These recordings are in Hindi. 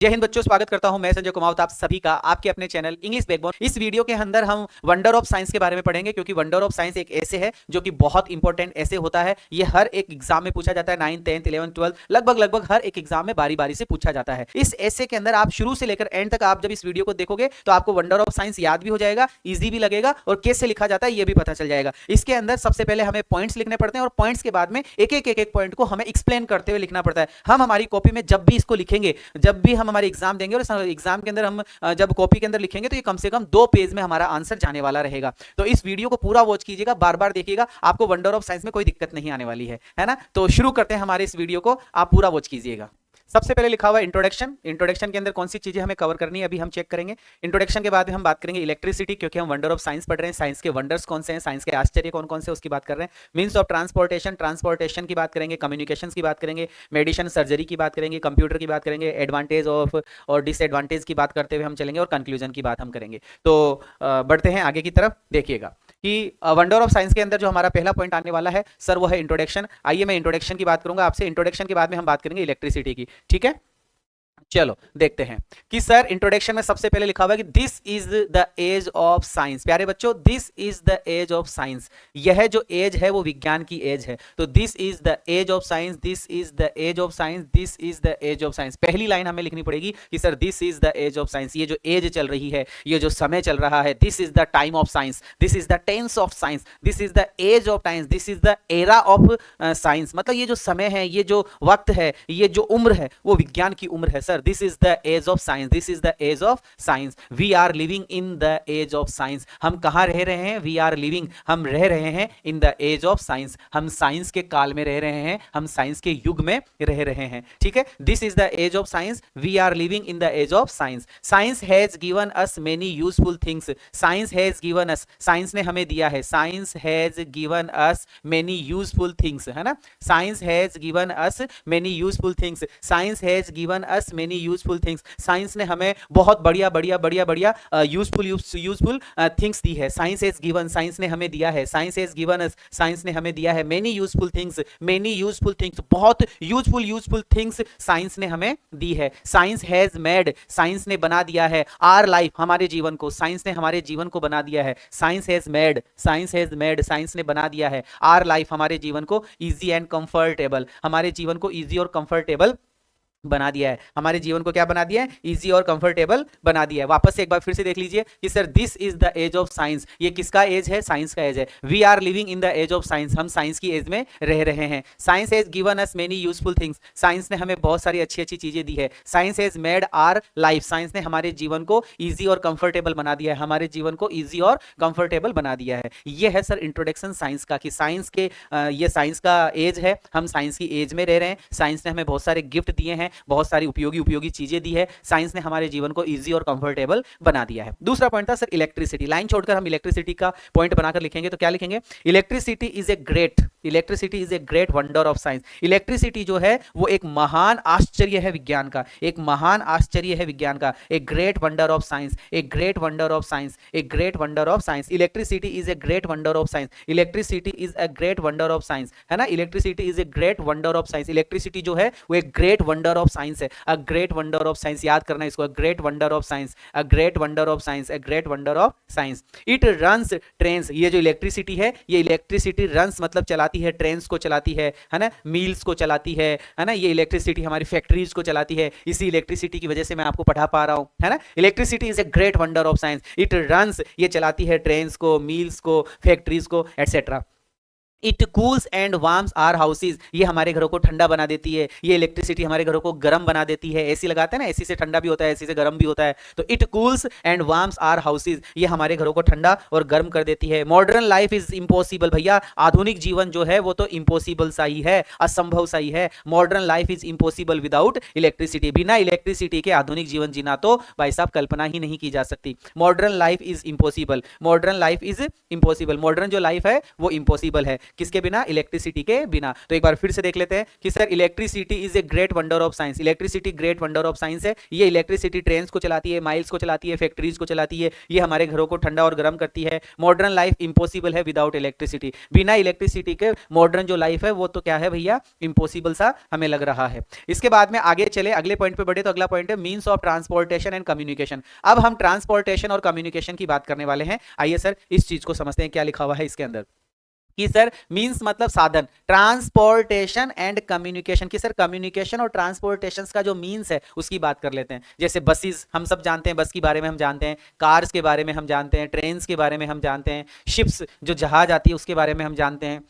जय हिंद बच्चों, स्वागत करता हूं मैं संजय कुमावत आप सभी का आपके अपने चैनल इंग्लिश बैकबोन। इस वीडियो के अंदर हम वंडर ऑफ साइंस के बारे में पढ़ेंगे, क्योंकि वंडर ऑफ साइंस एक ऐसे है जो कि बहुत इंपॉर्टेंट ऐसे होता है। ये हर एक एग्जाम में पूछा जाता है, 9th 10th 11th 12th लगभग हर एक एग्जाम में बारी बारी से पूछा जाता है। इस ऐसे के अंदर आप शुरू से लेकर एंड तक आप जब इस वीडियो को देखोगे तो आपको वंडर ऑफ साइंस याद भी हो जाएगा, ईजी भी लगेगा और कैसे लिखा जाता है ये भी पता चल जाएगा। इसके अंदर सबसे पहले हमें पॉइंट्स लिखने पड़ते हैं और पॉइंट्स के बाद में एक एक पॉइंट को हमें एक्सप्लेन करते हुए लिखना पड़ता है। हम हमारी कॉपी में जब भी इसको लिखेंगे, जब भी हम हमारे एग्जाम देंगे और एग्जाम के अंदर हम जब कॉपी के अंदर लिखेंगे तो ये कम से कम 2 पेज में हमारा आंसर जाने वाला रहेगा। तो इस वीडियो को पूरा वॉच कीजिएगा, बार बार देखिएगा, आपको वंडर ऑफ साइंस में कोई दिक्कत नहीं आने वाली है ना। तो शुरू करते हैं हमारे इस वीडियो को, आप पूरा वॉच कीजिएगा। सबसे पहले लिखा हुआ है इंट्रोडक्शन। इंट्रोडक्शन के अंदर कौन सी चीजें हमें कवर करनी है अभी हम चेक करेंगे। इंट्रोडक्शन के बाद में हम बात करेंगे इलेक्ट्रिसिटी, क्योंकि हम वंडर ऑफ साइंस पढ़ रहे हैं। साइंस के वंडर्स कौन से हैं, साइंस के आश्चर्य कौन कौन से, उसकी बात कर रहे हैं। मींस ऑफ ट्रांसपोर्टेशन, ट्रांसपोर्टेशन की बात करेंगे। कम्युनिकेशंस की बात करेंगे। मेडिसिन सर्जरी की बात करेंगे। कंप्यूटर की बात करेंगे। एडवांटेज ऑफ और डिसएडवांटेज की बात करते हुए हम चलेंगे और कंक्लूजन की बात हम करेंगे। तो बढ़ते हैं आगे की तरफ। देखिएगा कि वंडर ऑफ साइंस के अंदर जो हमारा पहला पॉइंट आने वाला है सर, वो है इंट्रोडक्शन। आइए मैं इंट्रोडक्शन की बात करूंगा आपसे। इंट्रोडक्शन के बाद में हम बात करेंगे इलेक्ट्रिसिटी की, ठीक है। चलो देखते हैं कि सर इंट्रोडक्शन में सबसे पहले लिखा हुआ है कि this is the age of science. प्यारे बच्चों, this is the age of science. यह जो एज है वो विज्ञान की एज है। तो this is the age of science, this is the age of science, this is the age of science. पहली लाइन हमें लिखनी पड़ेगी कि sir this is the age of science. ये जो एज चल रही है, ये जो समय चल रहा है, this is the time of science, this is the tense of science, this is the age of science, this is the era of science. मतलब ये जो समय है, ये जो वक्त है, ये जो उम्र है, वो विज्ञान की उम्र है। Sir this is the age of science, this is the age of science. We are living in the age of science. हम कहां रह रहे हैं? वी आर लिविंग, हम रह रहे हैं in the age of science. हम साइंस के काल में रह रहे हैं, हम साइंस के युग में रह रहे हैं, ठीक है। This is the age of science, we are living in the age of science. Science has given us many useful things. Science has given us, science ने हमें दिया है। Science has given us many useful things, है ना। Science has given us many useful things. Science has given us many useful things. Science ने हमें बहुत बढ़िया यूजफुल थिंग्स दी है। साइंस हैज गिवन, साइंस ने हमें दिया है। Science has given us, science ने हमें दिया है। Many useful things, many useful things, बहुत यूजफुल थिंग्स साइंस ने हमें दी है। साइंस हैज मेड, साइंस ने बना दिया है। आवर लाइफ, हमारे जीवन को, साइंस ने हमारे जीवन को बना दिया है। Science has made, science has made, science ने बना दिया है। आवर लाइफ, हमारे जीवन को इजी एंड कंफर्टेबल, हमारे जीवन को इजी और कंफर्टेबल बना दिया है। हमारे जीवन को क्या बना दिया है? इजी और कंफर्टेबल बना दिया है। वापस से एक बार फिर से देख लीजिए कि sir this is the age of science. ये किसका एज है? साइंस का एज है। We are living in the age of science, हम साइंस की एज में रह रहे हैं। Science has given us many useful things, science ने हमें बहुत सारी अच्छी चीजें दी है। Science has made our life, science ने हमारे जीवन को इजी और कंफर्टेबल बना दिया है। हमारे जीवन को इजी और कंफर्टेबल बना दिया है। ये है सर इंट्रोडक्शन साइंस का, कि साइंस के ये साइंस का एज है, हम साइंस की एज में रह रहे हैं। साइंस ने हमें बहुत सारे गिफ्ट दिए हैं, बहुत सारी उपयोगी चीजें दी है। साइंस ने हमारे जीवन को इजी और कंफर्टेबल बना दिया है। दूसरा पॉइंट था सर इलेक्ट्रिसिटी। लाइन छोड़कर हम इलेक्ट्रिसिटी का पॉइंट बनाकर लिखेंगे तो क्या लिखेंगे? Electricity is a great, electricity is a great wonder of science. Electricity जो है वो एक महान आश्चर्य है विज्ञान का, एक महान आश्चर्य है विज्ञान का। ए great wonder of science, A great wonder of science, A great wonder of science. Electricity is a great wonder of science, electricity is a great wonder of science, है ना। Electricity is a great wonder of science. Electricity जो है वो एक ग्रेट वंडर ऑफ साइंस है। A great wonder of science, याद करना इसको, great wonder of science, a great wonder of science, a great wonder of science. It runs trains, ये जो इलेक्ट्रिसिटी है, ये इलेक्ट्रिसिटी रन्स मतलब चलाती है, ट्रेन्स को चलाती है ना, मिल्स को चलाती है ना। ये इलेक्ट्रिसिटी हमारी फैक्ट्रीज को चलाती है। इसी इलेक्ट्रिसिटी की वजह से मैं आपको पढ़ा पा रहा हूं, है ना। Electricity is a great wonder of science. It runs, ये चलाती है ट्रेन्स को, मिल्स को, फैक्ट्रीज को, etcetera. It cools and warms our houses, ये हमारे घरों को ठंडा बना देती है। ये इलेक्ट्रिसिटी हमारे घरों को गर्म बना देती है। एसी लगाते हैं ना, एसी से ठंडा भी होता है, एसी से गर्म भी होता है। तो it cools and warms our houses, ये हमारे घरों को ठंडा और गर्म कर देती है। मॉडर्न लाइफ इज इम्पॉसिबल, भैया आधुनिक जीवन जो है वो तो इम्पॉसिबल सा ही है, असंभव सा ही है। Modern life is impossible without electricity, बिना इलेक्ट्रिसिटी के आधुनिक जीवन जीना तो भाई साहब कल्पना ही नहीं की जा सकती। Modern life is impossible, modern life is impossible, modern जो लाइफ है वो इम्पॉसिबल है। किसके बिना? इलेक्ट्रिसिटी के बिना। तो एक बार फिर से देख लेते हैं कि sir electricity is a great wonder of science. Electricity great wonder of science है। ये इलेक्ट्रिसिटी ट्रेन को चलाती है, माइल्स को चलाती है, फैक्ट्रीज को चलाती है, ये हमारे घरों को ठंडा और गर्म करती है। मॉडर्न लाइफ इंपॉसिबल है विदाउट इलेक्ट्रिसिटी। बिना इलेक्ट्रिसिटी के मॉडर्न जो लाइफ है वो तो क्या है भैया? इंपॉसिबल सा हमें लग रहा है। इसके बाद में आगे चले, अगले पॉइंट पे बढ़े तो अगला पॉइंट है means of transportation and communication. अब हम ट्रांसपोर्टेशन और कम्युनिकेशन की बात करने वाले हैं। आइए सर इस चीज को समझते हैं क्या लिखा हुआ है इसके अंदर कि सर मींस मतलब साधन, ट्रांसपोर्टेशन एंड कम्युनिकेशन की सर कम्युनिकेशन और ट्रांसपोर्टेशन का जो मींस है उसकी बात कर लेते हैं। जैसे बसेस हम सब जानते हैं, बस के बारे में हम जानते हैं, कार्स के बारे में हम जानते हैं, ट्रेन्स के बारे में हम जानते हैं, शिप्स जो जहाज आती है उसके बारे में हम जानते हैं,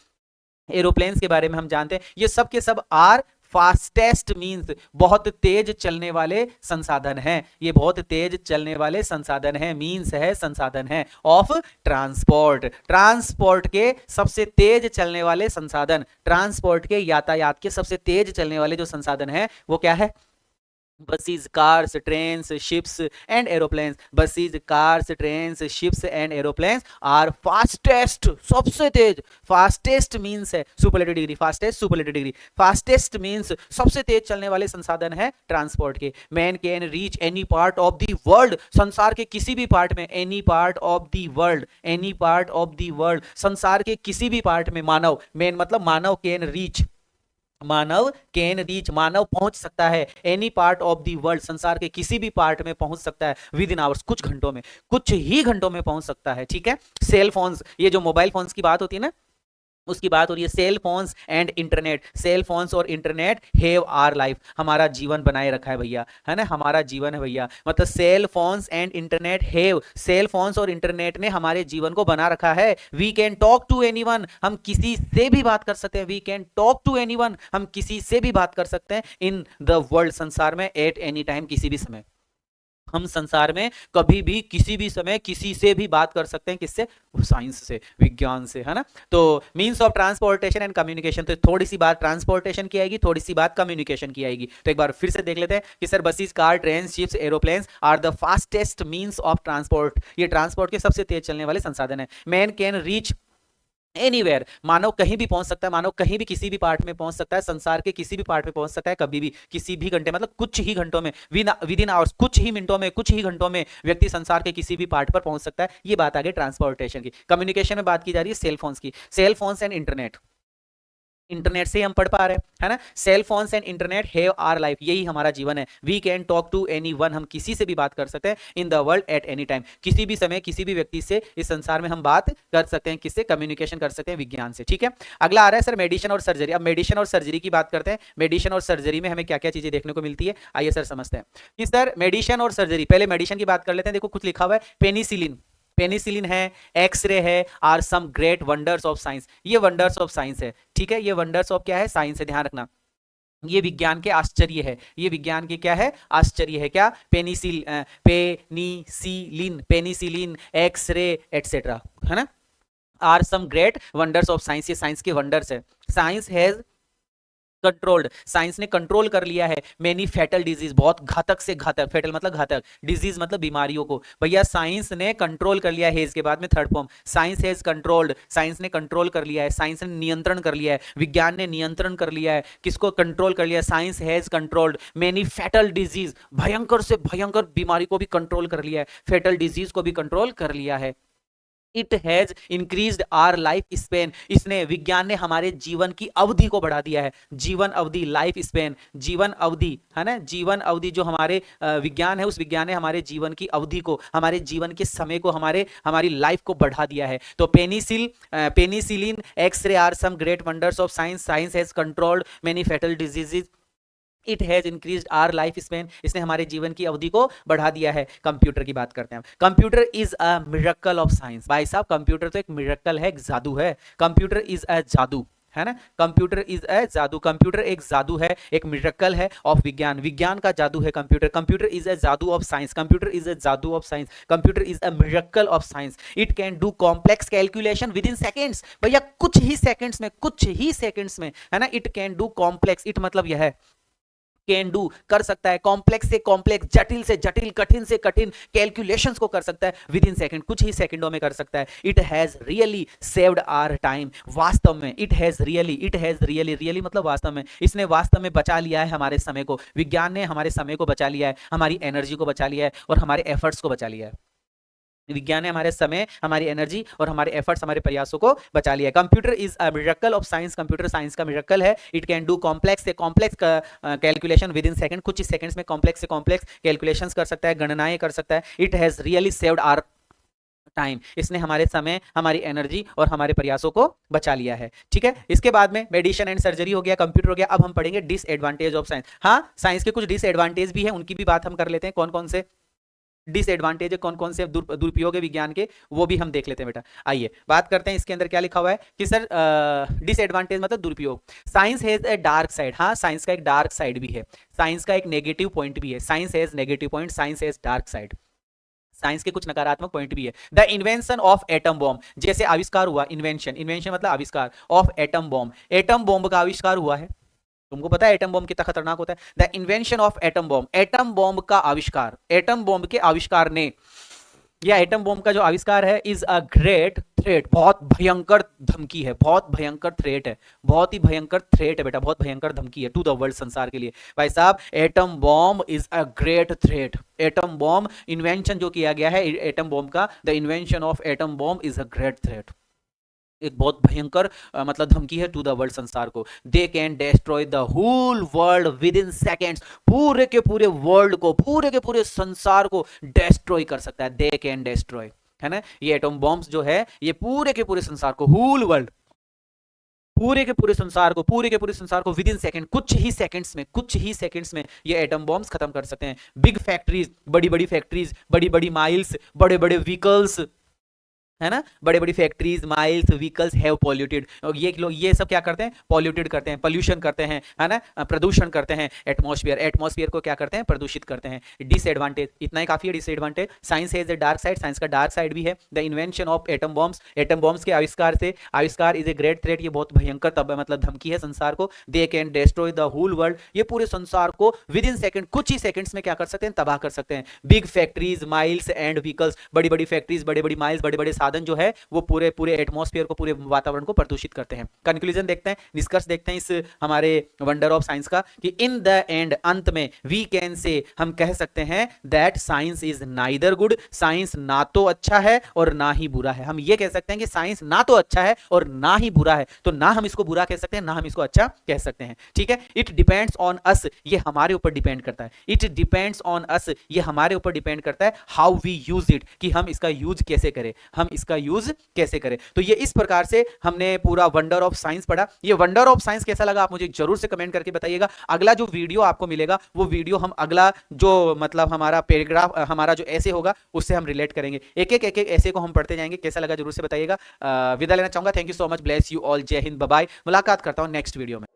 एरोप्लेन्स के बारे में हम जानते हैं। ये सब के सब आर फास्टेस्ट मींस बहुत तेज चलने वाले संसाधन हैं। ये बहुत तेज चलने वाले संसाधन हैं, मींस है, संसाधन है ऑफ ट्रांसपोर्ट। ट्रांसपोर्ट के सबसे तेज चलने वाले संसाधन, ट्रांसपोर्ट के यातायात के सबसे तेज चलने वाले जो संसाधन हैं वो क्या है? Buses, cars, trains, ships and aeroplanes. Buses, cars, trains, ships and aeroplanes are fastest, सबसे तेज। फास्टेस्ट मींस है superlative degree, fastest superlative degree. Fastest means सबसे तेज चलने वाले संसाधन है ट्रांसपोर्ट के। Man can reach any part of the world, संसार के किसी भी पार्ट में, any part of the world, any part of the world, संसार के किसी भी पार्ट में मानव, मैन मतलब मानव, कैन रीच, मानव कैन रीच, मानव पहुंच सकता है, any part of the world, संसार के किसी भी पार्ट में पहुंच सकता है विद इन आवर्स, कुछ घंटों में, कुछ ही घंटों में पहुंच सकता है। ठीक है। सेल फोन्स, ये जो मोबाइल फोन्स की बात होती है ना उसकी बात हो रही है। Cell phones and internet, cell phones और इंटरनेट हैव आवर लाइफ, हमारा जीवन बनाए रखा है भैया, है ना, हमारा जीवन है भैया। मतलब cell phones and internet have, cell phones और इंटरनेट ने हमारे जीवन को बना रखा है। We can talk to anyone, हम किसी से भी बात कर सकते हैं। We can talk to anyone, हम किसी से भी बात कर सकते हैं इन द वर्ल्ड, संसार में, एट एनी टाइम, किसी भी समय। हम संसार में कभी भी किसी भी समय किसी से भी बात कर सकते हैं। किससे? साइंस से, विज्ञान से, है ना। तो means of transportation and communication, तो थोड़ी सी बात ट्रांसपोर्टेशन की आएगी, थोड़ी सी बात कम्युनिकेशन की आएगी। तो एक बार फिर से देख लेते हैं कि sir buses, car, train, ships, aeroplanes are the fastest means of transport, ये ट्रांसपोर्ट के सबसे तेज चलने वाले संसाधन है। मैन कैन रीच एनीवेयर, मानव कहीं भी पहुंच सकता है, मानव कहीं भी किसी भी पार्ट में पहुंच सकता है, संसार के किसी भी पार्ट में पहुंच सकता है, कभी भी, किसी भी घंटे, मतलब कुछ ही घंटों में, विद इन आवर्स, कुछ ही मिनटों में, कुछ ही घंटों में व्यक्ति संसार के किसी भी पार्ट पर पहुंच सकता है। ये बात आ गई ट्रांसपोर्टेशन की। कम्युनिकेशन में बात की जा रही है सेल फोन्स की, cell phones and internet, internet से हम पढ़ पा रहे हैं, है ना। Cell phones and internet have our life, यही हमारा जीवन है। We can talk to anyone, हम किसी से भी बात कर सकते हैं in the world at any time, किसी भी समय किसी भी व्यक्ति से इस संसार में हम बात कर सकते हैं। किससे? कम्युनिकेशन कर सकते हैं विज्ञान से। ठीक है। अगला आ रहा है सर मेडिसिन और सर्जरी। अब मेडिसिन और सर्जरी की बात करते हैं। मेडिसिन और सर्जरी में हमें क्या क्या चीजें देखने को मिलती है, आइए सर समझते हैं कि सर मेडिसिन और सर्जरी, पहले मेडिसिन की बात कर लेते हैं। देखो कुछ लिखा हुआ है, पेनिसिलिन, पेनिसिलिन है, एक्सरे है, are some great wonders of science. ये वंडर्स ऑफ साइंस है। ठीक है। ये वंडर्स ऑफ क्या है? साइंस है, ध्यान रखना। ये विज्ञान के आश्चर्य है, ये विज्ञान के क्या है? आश्चर्य है। क्या? पेनिसिलिन, पेनिसिलिन, एक्सरे एटसेट्रा, है ना, are some great wonders of science, ये साइंस के वंडर्स है। साइंस हैज कंट्रोल्ड, साइंस ने कंट्रोल कर लिया है मेनी फैटल डिजीज, बहुत घातक से घातक, फैटल मतलब घातक, डिजीज मतलब बीमारियों को। भैया साइंस ने कंट्रोल कर लिया है, हेज के बाद में third form, science has controlled, साइंस ने कंट्रोल कर लिया है, साइंस ने नियंत्रण कर लिया है, विज्ञान ने नियंत्रण कर लिया है। किसको कंट्रोल कर लिया? Science has controlled many fatal disease, भयंकर से भयंकर बीमारी को भी कंट्रोल कर लिया है, फैटल डिजीज को भी कंट्रोल कर लिया है। It has increased our life span, इसने, विज्ञान ने हमारे जीवन की अवधि को बढ़ा दिया है। जीवन अवधि, लाइफ स्पेन, जीवन अवधि, है ना, जीवन अवधि जो हमारे विज्ञान है, उस विज्ञान ने हमारे जीवन की अवधि को, हमारे जीवन के समय को, हमारी लाइफ को बढ़ा दिया है। तो penicillin, x-ray are some great wonders of science, science has controlled many fatal diseases, it has increased our life span, इसने हमारे जीवन की अवधि को बढ़ा दिया है। कंप्यूटर की बात करते हैं। Computer is a miracle of science. भाई साहब कंप्यूटर तो एक मिरेकल है, एक जादू है। कंप्यूटर इज अ जादू, है ना, कंप्यूटर इज अ जादू, कंप्यूटर एक जादू है, एक मिरेकल है ऑफ विज्ञान, विज्ञान का जादू है computer. Computer is a jadoo of science, computer is a jadoo of science, computer is a miracle of science. It can do complex calculation within seconds, भैया कुछ ही सेकेंड्स में, कुछ ही सेकेंड्स में, है ना, it can do complex, it मतलब यह है कैन डू, कर सकता है, कॉम्प्लेक्स से कॉम्प्लेक्स, जटिल से जटिल, कठिन से कठिन कैलकुलेशंस को कर सकता है विद इन सेकंड, कुछ ही सेकंडों में कर सकता है। It has really saved our time, वास्तव में इट हैज रियली, रियली मतलब वास्तव में, इसने वास्तव में बचा लिया है हमारे समय को, विज्ञान ने हमारे समय को बचा लिया है, हमारी एनर्जी को बचा लिया है और हमारे एफर्ट्स को बचा लिया है। विज्ञान ने हमारे समय, हमारी एनर्जी और हमारे एफर्ट्स, हमारे प्रयासों को बचा लिया है। Computer is a miracle of science, computer science का मिरेकल है। इट कैन डू कॉम्प्लेक्स से complex calculation within second, कुछ ही सेकंड्स में कॉम्प्लेक्स से कॉम्प्लेक्स कैलकुलेशंस कर सकता है, गणनाएं कर सकता है। It has really saved our time, इसने हमारे समय, हमारी एनर्जी और हमारे प्रयासों को बचा लिया है। ठीक है, इसके बाद में मेडिसिन एंड सर्जरी हो गया, कंप्यूटर हो गया। अब हम पढ़ेंगे डिसएडवांटेज ऑफ साइंस। हाँ, साइंस के कुछ डिसएडवांटेज भी है, उनकी भी बात हम कर लेते हैं। कौन कौन से डिसएडवांटेज है, कौन कौन से दुरुपयोग है विज्ञान के, वो भी हम देख लेते हैं बेटा। आइए बात करते हैं, इसके अंदर क्या लिखा हुआ है कि सर डिसएडवांटेज मतलब दुरुपयोग। Science has a dark side, हाँ साइंस का एक डार्क साइड भी है, साइंस का एक नेगेटिव पॉइंट भी है। Science has negative point, science has dark side, science के कुछ नकारात्मक पॉइंट भी है। The invention of atom bomb, जैसे आविष्कार हुआ, इन्वेंशन, इन्वेंशन मतलब आविष्कार, of atom bomb, atom bomb का आविष्कार हुआ है। तुमको पता है एटम बॉम्ब कितना खतरनाक होता है। The invention of atom bomb, atom bomb का आविष्कार, एटम बॉम्ब के आविष्कार ने, या एटम बॉम्ब का जो आविष्कार है, इज अ ग्रेट थ्रेट, बहुत भयंकर धमकी है, बहुत भयंकर थ्रेट है, बहुत ही भयंकर थ्रेट है बेटा, बहुत भयंकर धमकी है टू द वर्ल्ड, संसार के लिए। भाई साहब, atom bomb is a great threat, atom bomb invention जो किया गया है एटम बॉम्ब का, the invention of atom bomb is a great threat, एक बहुत भयंकर मतलब धमकी है टू द वर्ल्ड, संसार को। They can destroy the whole world within seconds, पूरे के पूरे वर्ल्ड को, पूरे के पूरे संसार को डिस्ट्रॉय कर सकता है। दे कैन डिस्ट्रॉय, है ना, ये एटम बॉम्ब्स जो है ये पूरे के पूरे संसार को, होल वर्ल्ड, पूरे के पूरे संसार को, पूरे के पूरे संसार को विद इन सेकंड, कुछ ही सेकंड्स में, कुछ ही सेकंड्स में ये एटम बॉम्ब्स खत्म कर सकते हैं। बिग फैक्ट्रीज, बड़ी बड़ी फैक्ट्रीज, बड़ी बड़ी माइल्स, बड़े बड़े व्हीकल्स, है ना, बड़े बड़ी factories, miles, vehicles have polluted, और ये लोग ये सब क्या करते हैं, पॉल्यूटेड करते हैं, पोल्यूशन करते हैं, है ना, प्रदूषण करते हैं, एटमॉस्फेयर, एटमॉस्फेयर को क्या करते हैं, प्रदूषित करते हैं। डिसएडवांटेज, इतना ही काफी है disadvantage. Science has a dark side, science का डार्क साइड भी है। The invention of atom bombs, atom bombs के आविष्कार से, आविष्कार इज ए ग्रेट थ्रेट, ये बहुत भयंकर तब मतलब धमकी है संसार को। They can destroy the whole world, ये पूरे संसार को विद इन सेकंड, कुछ ही सेकंड्स में क्या कर सकते हैं, तबाह कर सकते हैं। Big factories, miles and vehicles, बड़ी बड़ी फैक्ट्रीज, बड़े बड़ी माइल्स, बड़े बड़े साधन जो है वो पूरे पूरे एटमॉस्फेयर को, पूरे वातावरण को प्रदूषित करते हैं। कंक्लूजन देखते हैं, निष्कर्ष देखते हैं इस हमारे वंडर ऑफ साइंस का, कि इन द एंड, अंत में, वी कैन से, हम कह सकते हैं that science is neither good, science ना तो अच्छा है और ना ही बुरा है। हम ये कह सकते हैं कि साइंस ना तो अच्छा है और ना ही बुरा है, तो ना हम इसको बुरा कह सकते हैं, ना हम इसको अच्छा कह सकते हैं। ठीक है, इट डिपेंड्स ऑन अस, ये हमारे ऊपर डिपेंड करता है। इट डिपेंड्स ऑन अस, ये हमारे ऊपर डिपेंड करता है, हाउ वी यूज इट, कि हम इसका यूज कैसे करें, हम इसका यूज कैसे करें। तो ये इस प्रकार से हमने पूरा वंडर ऑफ साइंस पढ़ा। ये वंडर ऑफ साइंस कैसा लगा आप मुझे जरूर से कमेंट करके बताइएगा। अगला जो वीडियो आपको मिलेगा, वो वीडियो हम अगला जो मतलब हमारा पैराग्राफ, हमारा जो ऐसे होगा, उससे हम रिलेट करेंगे। एक एक ऐसे को हम पढ़ते जाएंगे। कैसा लगा जरूर से बताइएगा। विदा लेना चाहूंगा। Thank you so much, bless you all, जय हिंद, बाय बाय। मुलाकात करता हूं नेक्स्ट वीडियो में।